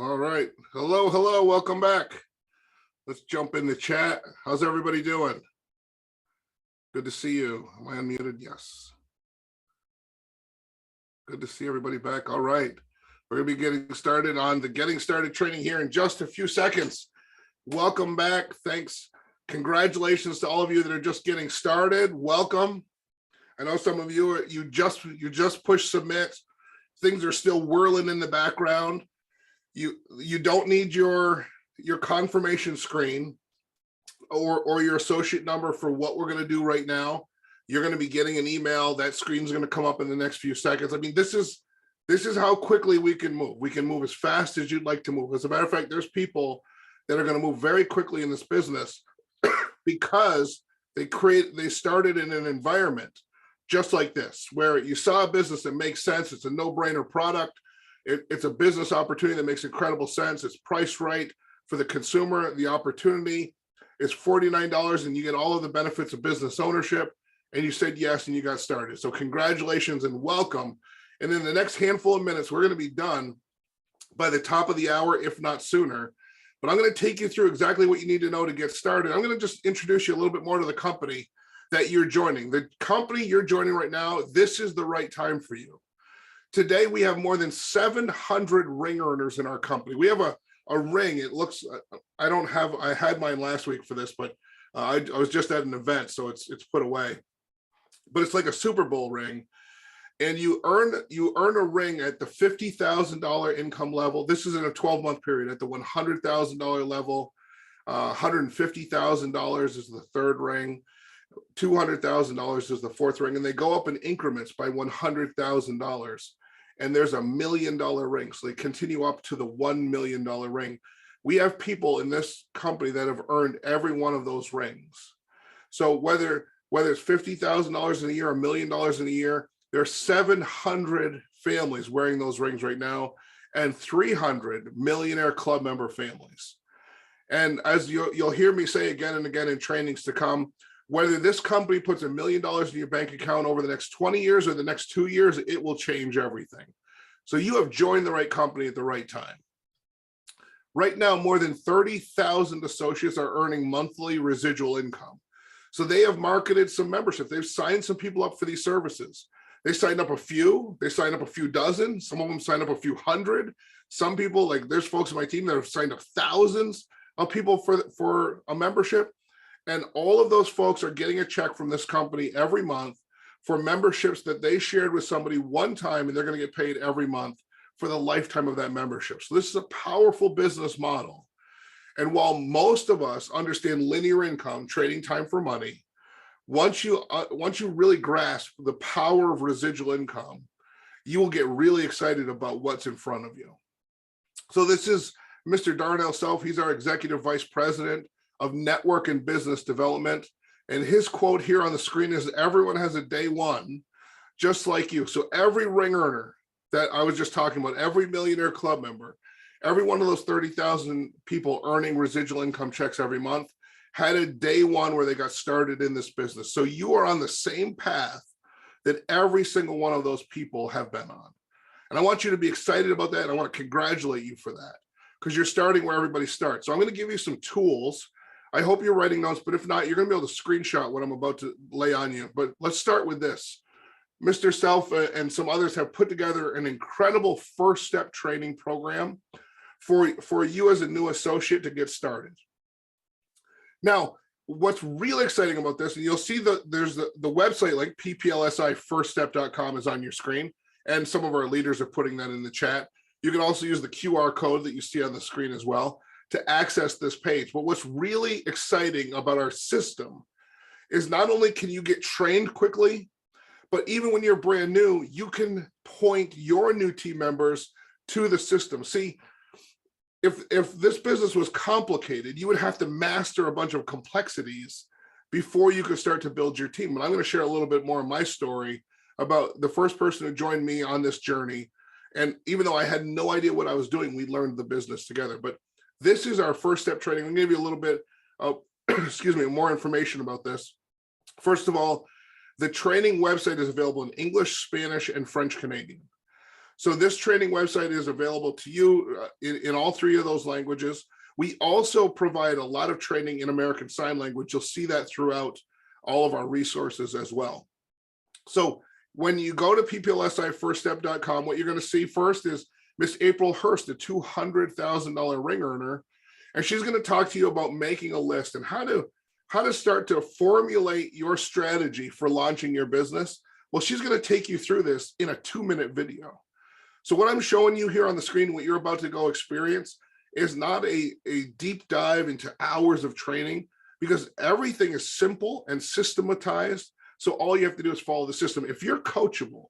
All right. Hello. Welcome back. Let's jump in the chat. How's everybody doing? Good to see you. Am I unmuted? Yes. Good to see everybody back. All right. We're going to be getting started on the Getting Started training here in just a few seconds. Welcome back. Thanks. Congratulations to all of you that are just getting started. Welcome. I know some of you you just pushed submit. Things are still whirling in the background. You don't need your confirmation screen or your associate number for what we're going to do right now. You're going to be getting an email. That screen's going to come up in the next few seconds. I mean, this is how quickly we can move. We can move as fast as you'd like to move. As a matter of fact, there's people that are going to move very quickly in this business because they started in an environment just like this, where you saw a business that makes sense. It's a no-brainer product. It's a business opportunity that makes incredible sense. It's priced right for the consumer. The opportunity is $49 and you get all of the benefits of business ownership. And you said yes and you got started. So congratulations and welcome. And in the next handful of minutes, we're going to be done by the top of the hour, if not sooner. But I'm going to take you through exactly what you need to know to get started. I'm going to just introduce you a little bit more to the company that you're joining. The company you're joining right now, this is the right time for you. Today, we have more than 700 ring earners in our company. We have a ring. It looks, I had mine last week for this, but I was just at an event, so it's put away. But it's like a Super Bowl ring. And you earn a ring at the $50,000 income level. This is in a 12-month period. At the $100,000 level, $150,000 is the third ring. $200,000 is the fourth ring, and they go up in increments by $100,000. And there's $1 million ring, so they continue up to the $1 million ring. We have people in this company that have earned every one of those rings. So whether it's $50,000 in a year, $1 million in a year, there are 700 families wearing those rings right now, and 300 millionaire club member families. And as you'll hear me say again and again in trainings to come, whether this company puts $1 million in your bank account over the next 20 years or the next 2 years, it will change everything. So you have joined the right company at the right time. Right now, more than 30,000 associates are earning monthly residual income. So they have marketed some membership. They've signed some people up for these services. They signed up a few. They signed up a few dozen. Some of them signed up a few hundred. Some people, like there's folks on my team that have signed up thousands of people for a membership. And all of those folks are getting a check from this company every month for memberships that they shared with somebody one time, and they're going to get paid every month for the lifetime of that membership. So this is a powerful business model. And while most of us understand linear income, trading time for money, once you really grasp the power of residual income, you will get really excited about what's in front of you. So this is Mr. Darnell Self. He's our Executive Vice President of Network and Business Development. And his quote here on the screen is, everyone has a day one, just like you. So every ring earner that I was just talking about, every millionaire club member, every one of those 30,000 people earning residual income checks every month had a day one where they got started in this business. So you are on the same path that every single one of those people have been on. And I want you to be excited about that. And I want to congratulate you for that, because you're starting where everybody starts. So I'm going to give you some tools. I hope you're writing notes, but if not, you're going to be able to screenshot what I'm about to lay on you. But let's start with this. Mr. Self and some others have put together an incredible first step training program for you as a new associate to get started. Now, what's really exciting about this, and you'll see there's the website like pplsifirststep.com is on your screen, and some of our leaders are putting that in the chat. You can also use the QR code that you see on the screen as well to access this page. But what's really exciting about our system is not only can you get trained quickly, but even when you're brand new, you can point your new team members to the system. See, if this business was complicated, you would have to master a bunch of complexities before you could start to build your team. And I'm going to share a little bit more of my story about the first person who joined me on this journey. And even though I had no idea what I was doing, we learned the business together. But this is our first step training. I'm going to give you a little bit of, more information about this. First of all, the training website is available in English, Spanish, and French Canadian. So this training website is available to you in all three of those languages. We also provide a lot of training in American Sign Language. You'll see that throughout all of our resources as well. So when you go to pplsifirststep.com, what you're going to see first is Miss April Hurst, a $200,000 ring earner, and she's going to talk to you about making a list and how to start to formulate your strategy for launching your business. Well, she's going to take you through this in a 2-minute video. So what I'm showing you here on the screen, what you're about to go experience, is not a deep dive into hours of training, because everything is simple and systematized. So all you have to do is follow the system. If you're coachable,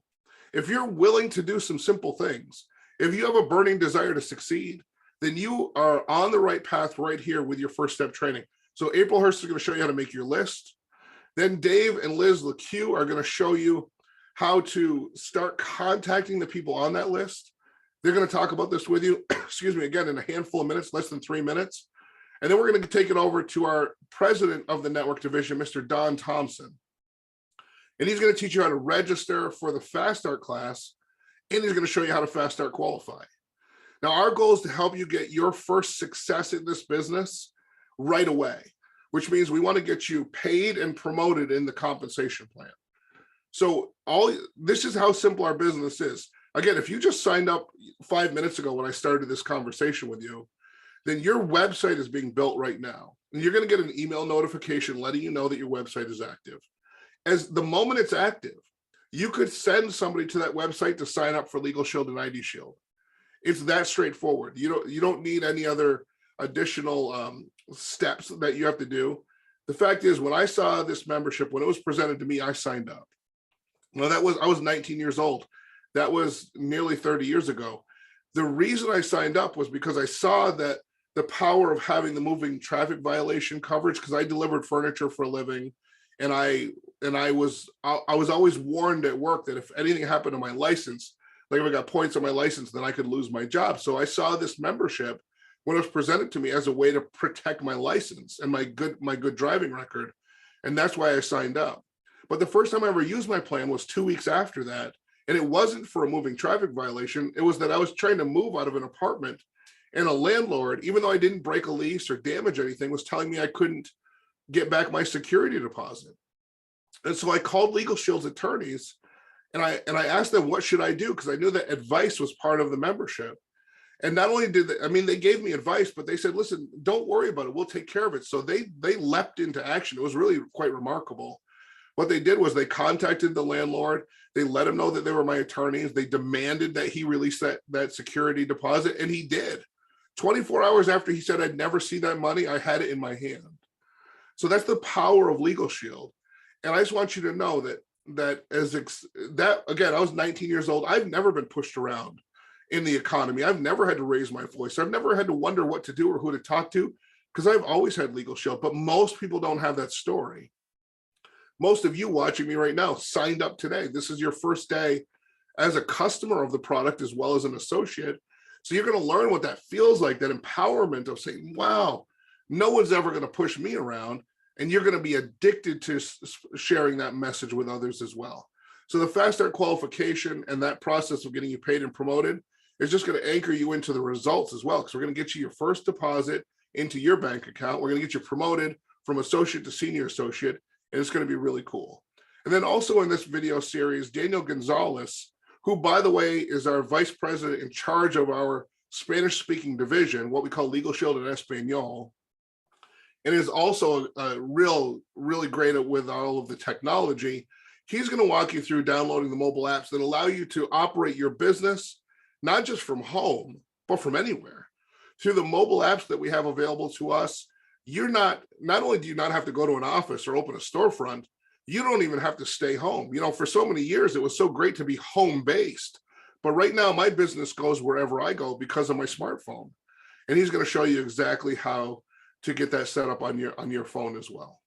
if you're willing to do some simple things, if you have a burning desire to succeed, then you are on the right path right here with your first step training. So April Hurst is going to show you how to make your list. Then Dave and Liz LeCue are going to show you how to start contacting the people on that list. They're going to talk about this with you, excuse me, again, in a handful of minutes, less than 3 minutes. And then we're going to take it over to our president of the network division, Mr. Don Thompson. And he's going to teach you how to register for the Fast Start class, and he's going to show you how to Fast Start qualify. Now, our goal is to help you get your first success in this business right away, which means we want to get you paid and promoted in the compensation plan. So this is how simple our business is. Again, if you just signed up 5 minutes ago when I started this conversation with you, then your website is being built right now. And you're going to get an email notification letting you know that your website is active. As the moment it's active, you could send somebody to that website to sign up for Legal Shield and ID Shield. It's that straightforward. You don't need any other additional steps that you have to do. The fact is, when I saw this membership, when it was presented to me, I signed up. Well, I was 19 years old. That was nearly 30 years ago. The reason I signed up was because I saw that the power of having the moving traffic violation coverage, because I delivered furniture for a living, and I was always warned at work that if anything happened to my license, like if I got points on my license, then I could lose my job. So I saw this membership when it was presented to me as a way to protect my license and my good driving record, and that's why I signed up. But the first time I ever used my plan was 2 weeks after that, and it wasn't for a moving traffic violation. It was that I was trying to move out of an apartment, and a landlord, even though I didn't break a lease or damage anything, was telling me I couldn't get back my security deposit. And so I called Legal Shield's attorneys, and I asked them, what should I do? Because I knew that advice was part of the membership. And not only did they gave me advice, but they said, listen, don't worry about it. We'll take care of it. So they leapt into action. It was really quite remarkable. What they did was they contacted the landlord. They let him know that they were my attorneys. They demanded that he release that security deposit, and he did. 24 hours after he said I'd never see that money, I had it in my hand. So that's the power of Legal Shield. And I just want you to know that again, I was 19 years old. I've never been pushed around in the economy. I've never had to raise my voice. I've never had to wonder what to do or who to talk to, because I've always had Legal Shield. But most people don't have that story. Most of you watching me right now signed up today. This is your first day as a customer of the product as well as an associate. So you're going to learn what that feels like, that empowerment of saying, wow, no one's ever going to push me around. And you're going to be addicted to sharing that message with others as well. So the Fast Start qualification and that process of getting you paid and promoted is just going to anchor you into the results as well, because we're going to get you your first deposit into your bank account. We're going to get you promoted from associate to senior associate, and it's going to be really cool. And then also in this video series, Daniel Gonzalez, who, by the way, is our vice president in charge of our Spanish-speaking division, what we call Legal Shield and Espanol, and is also really great with all of the technology. He's going to walk you through downloading the mobile apps that allow you to operate your business, not just from home, but from anywhere. Through the mobile apps that we have available to us, not only do you not have to go to an office or open a storefront, you don't even have to stay home. For so many years, it was so great to be home-based. But right now, my business goes wherever I go because of my smartphone. And he's going to show you exactly how to get that set up on your phone as well.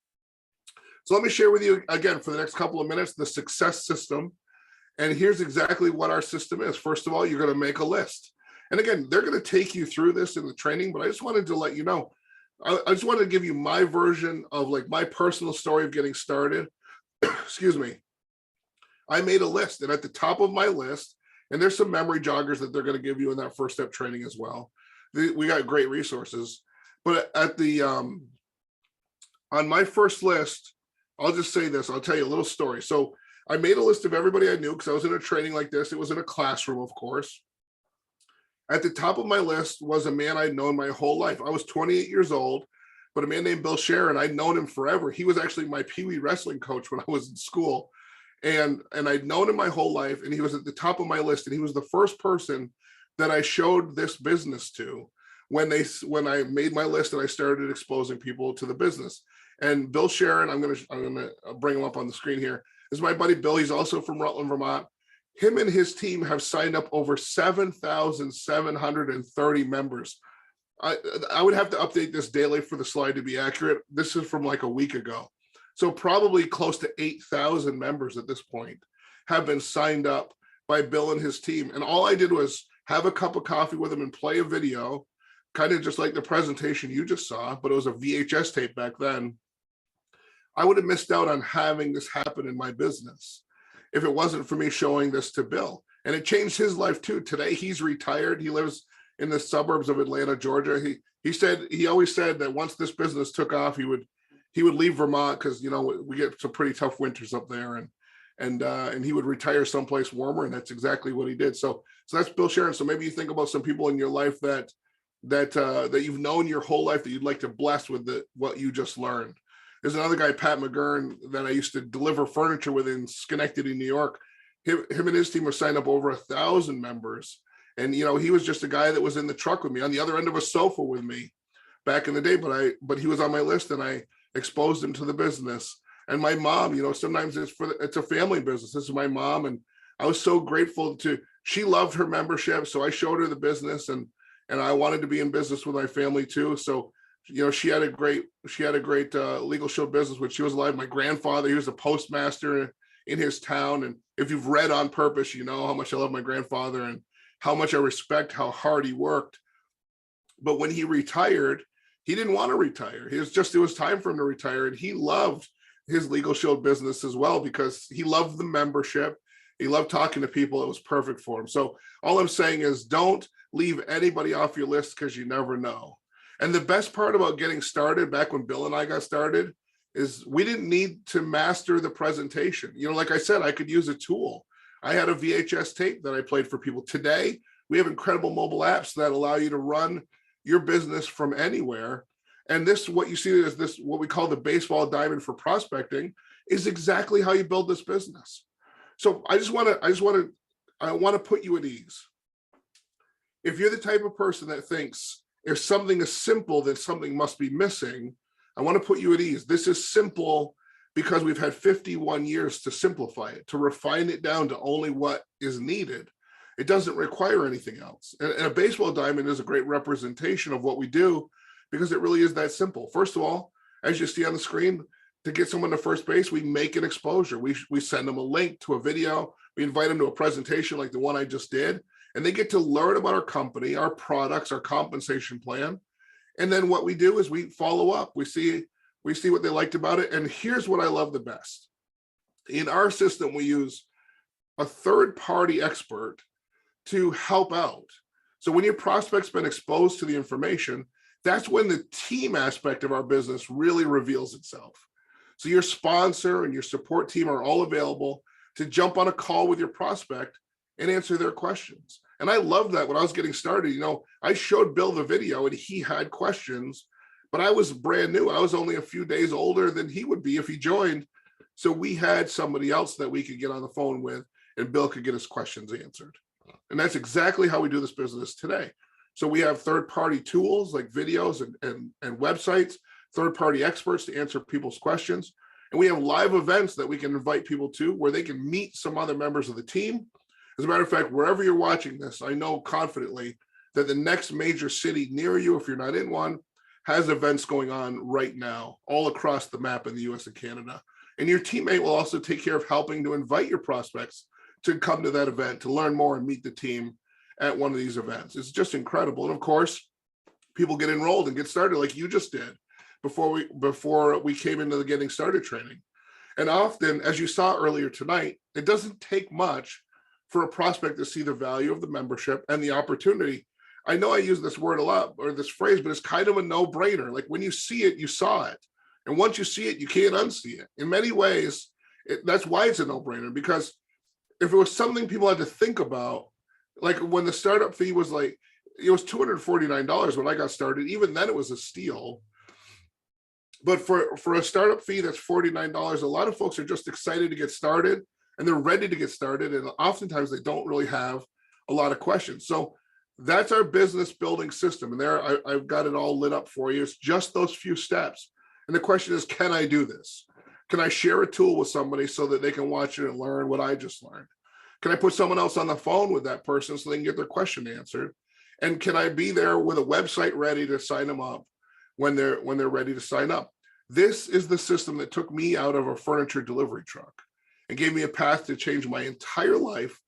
So let me share with you again for the next couple of minutes the success system. And here's exactly what our system is. First of all, you're going to make a list. And again, they're going to take you through this in the training, but I just wanted to let you know, I just wanted to give you my version of like my personal story of getting started. Excuse me. I made a list, and at the top of my list And there's some memory joggers that they're going to give you in that first step training as well. We got great resources. But at the on my first list, I'll just say this, I'll tell you a little story. So I made a list of everybody I knew because I was in a training like this. It was in a classroom, of course. At the top of my list was a man I'd known my whole life. I was 28 years old, but a man named Bill Sharon, I'd known him forever. He was actually my Pee Wee wrestling coach when I was in school. And I'd known him my whole life, and he was at the top of my list. And he was the first person that I showed this business to when I made my list and I started exposing people to the business. And Bill Sharon, I'm gonna bring him up on the screen here. This is my buddy Bill. He's also from Rutland, Vermont. Him and his team have signed up over 7,730 members. I would have to update this daily for the slide to be accurate. This is from like a week ago. So probably close to 8,000 members at this point have been signed up by Bill and his team. And all I did was have a cup of coffee with him and play a video, kind of just like the presentation you just saw, but it was a VHS tape back then. I would have missed out on having this happen in my business if it wasn't for me showing this to Bill. And it changed his life too. Today he's retired. He lives in the suburbs of Atlanta, Georgia. He always said that once this business took off, he would leave Vermont because, you know, we get some pretty tough winters up there, and he would retire someplace warmer, and that's exactly what he did. So that's Bill Sharon. So maybe you think about some people in your life that you've known your whole life that you'd like to bless with what you just learned. There's another guy, Pat McGurn, that I used to deliver furniture with in Schenectady, New York. Him and his team have signed up over 1,000 members. And, you know, he was just a guy that was in the truck with me on the other end of a sofa with me back in the day. But he was on my list, and I exposed him to the business. And my mom, you know, sometimes it's a family business. This is my mom. And I was so grateful she loved her membership. So I showed her the business, and I wanted to be in business with my family too. So, you know, she had a great Legal Shield business when she was alive. My grandfather, he was a postmaster in his town. And if you've read On Purpose, you know how much I love my grandfather and how much I respect how hard he worked. But when he retired, he didn't want to retire. It was time for him to retire. And he loved his Legal Shield business as well because he loved the membership. He loved talking to people. It was perfect for him. So all I'm saying is don't leave anybody off your list because you never know. And the best part about getting started back when Bill and I got started is we didn't need to master the presentation. You know, like I said, I could use a tool. I had a VHS tape that I played for people. Today, we have incredible mobile apps that allow you to run your business from anywhere. And what you see is this, what we call the baseball diamond for prospecting, is exactly how you build this business. So I want to put you at ease. If you're the type of person that thinks if something is simple, then something must be missing, I want to put you at ease. This is simple because we've had 51 years to simplify it, to refine it down to only what is needed. It doesn't require anything else. And a baseball diamond is a great representation of what we do because it really is that simple. First of all, as you see on the screen, to get someone to first base, we make an exposure. We send them a link to a video. We invite them to a presentation like the one I just did, and they get to learn about our company, our products, our compensation plan. And then what we do is we follow up. We see what they liked about it. And here's what I love the best. In our system, we use a third-party expert to help out. So when your prospect's been exposed to the information, that's when the team aspect of our business really reveals itself. So your sponsor and your support team are all available to jump on a call with your prospect and answer their questions. And I love that when I was getting started, you know, I showed Bill the video and he had questions, but I was brand new. I was only a few days older than he would be if he joined. So we had somebody else that we could get on the phone with and Bill could get his questions answered. And that's exactly how we do this business today. So we have third-party tools like videos and websites, third-party experts to answer people's questions. And we have live events that we can invite people to where they can meet some other members of the team. As a matter of fact, wherever you're watching this, I know confidently that the next major city near you, if you're not in one, has events going on right now all across the map in the US and Canada. And your teammate will also take care of helping to invite your prospects to come to that event, to learn more and meet the team at one of these events. It's just incredible. And of course, people get enrolled and get started like you just did before we came into the getting started training. And often, as you saw earlier tonight, it doesn't take much for a prospect to see the value of the membership and the opportunity. I know I use this word a lot, or this phrase, but it's kind of a no-brainer. Like when you see it, you saw it. And once you see it, you can't unsee it. In many ways, that's why it's a no-brainer, because if it was something people had to think about, like when the startup fee was like, it was $249 when I got started. Even then it was a steal. But for a startup fee that's $49, a lot of folks are just excited to get started and they're ready to get started. And oftentimes they don't really have a lot of questions. So that's our business building system. And there I've got it all lit up for you. It's just those few steps. And the question is, can I do this? Can I share a tool with somebody so that they can watch it and learn what I just learned? Can I put someone else on the phone with that person so they can get their question answered? And can I be there with a website ready to sign them up when they're ready to sign up? This is the system that took me out of a furniture delivery truck and gave me a path to change my entire life.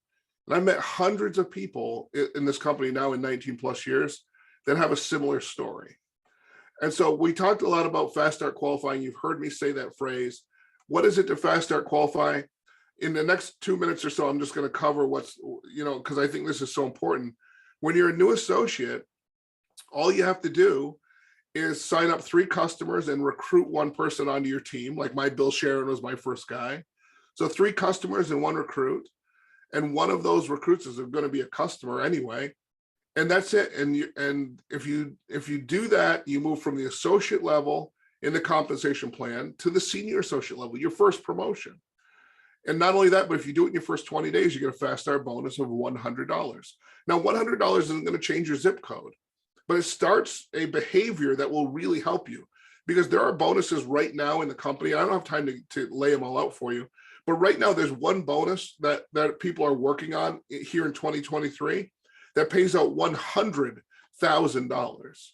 And I met hundreds of people in this company now in 19 plus years that have a similar story. And so we talked a lot about fast start qualifying. You've heard me say that phrase. What is it to fast start qualify? In the next 2 minutes or so, I'm just going to cover what's, because I think this is so important. When you're a new associate, all you have to do is sign up 3 customers and recruit 1 person onto your team. Like my Bill Sharon was my first guy. So 3 customers and 1 recruit. And one of those recruits is going to be a customer anyway. And that's it. And if you do that, you move from the associate level in the compensation plan to the senior associate level, your first promotion. And not only that, but if you do it in your first 20 days, you get a fast start bonus of $100. Now, $100 isn't going to change your zip code, but it starts a behavior that will really help you, because there are bonuses right now in the company. I don't have time to lay them all out for you, but right now there's one bonus that people are working on here in 2023 that pays out $100,000.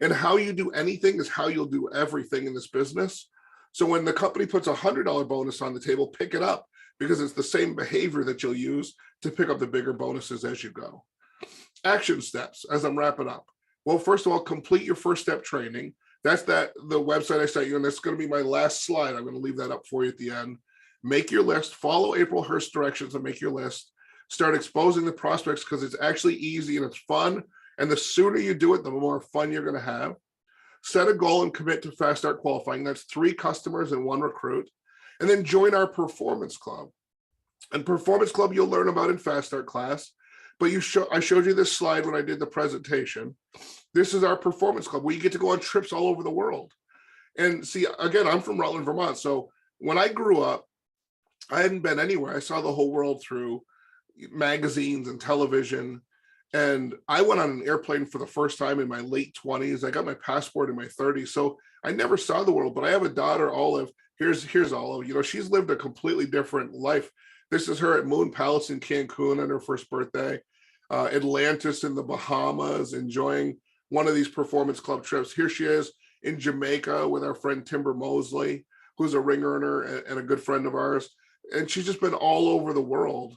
And how you do anything is how you'll do everything in this business. So when the company puts $100 bonus on the table, pick it up, because it's the same behavior that you'll use to pick up the bigger bonuses as you go. Action steps as I'm wrapping up. Well, first of all, complete your first step training. That's the website I sent you, and that's going to be my last slide. I'm going to leave that up for you at the end. Make your list, follow April Hurst directions and make your list. Start exposing the prospects, because it's actually easy and it's fun. And the sooner you do it, the more fun you're going to have. Set a goal and commit to fast start qualifying. That's 3 customers and 1 recruit. And then join our performance club. And performance club you'll learn about in fast start class. But I showed you this slide when I did the presentation. This is our performance club where you get to go on trips all over the world. And see, again, I'm from Rutland, Vermont. So when I grew up, I hadn't been anywhere. I saw the whole world through magazines and television. And I went on an airplane for the first time in my late 20s. I got my passport in my 30s. So I never saw the world, but I have a daughter, Olive. Here's Olive. She's lived a completely different life. This is her at Moon Palace in Cancun on her first birthday. Atlantis in the Bahamas, enjoying one of these performance club trips. Here she is in Jamaica with our friend Timber Mosley, who's a ring earner and a good friend of ours. And she's just been all over the world.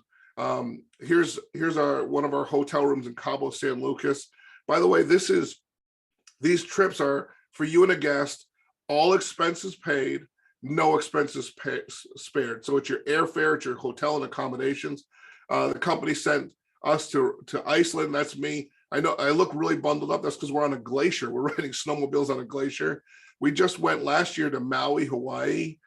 Here's one of our hotel rooms in Cabo San Lucas. By the way, these trips are for you and a guest, all expenses paid, no expenses spared. So it's your airfare, it's your hotel and accommodations. The company sent us to Iceland. That's me. I know I look really bundled up. That's because we're on a glacier. We're riding snowmobiles on a glacier. We just went last year to Maui, Hawaii,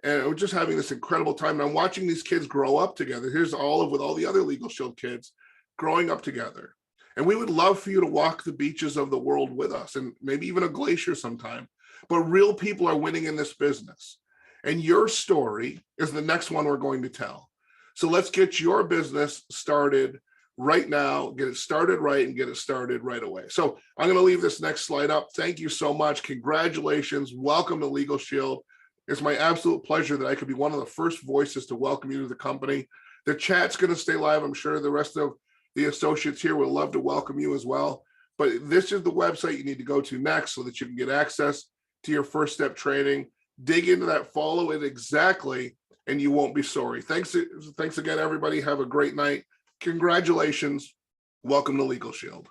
and we're just having this incredible time. And I'm watching these kids grow up together. Here's Olive with all the other Legal Shield kids growing up together. And we would love for you to walk the beaches of the world with us, and maybe even a glacier sometime. But real people are winning in this business. And your story is the next one we're going to tell. So let's get your business started right now, get it started right, and get it started right away. So I'm going to leave this next slide up. Thank you so much. Congratulations. Welcome to Legal Shield. It's my absolute pleasure that I could be one of the first voices to welcome you to the company. The chat's going to stay live. I'm sure the rest of the associates here would love to welcome you as well. But this is the website you need to go to next so that you can get access to your first step training. Dig into that, follow it exactly, and you won't be sorry. Thanks again, everybody. Have a great night. Congratulations. Welcome to Legal Shield.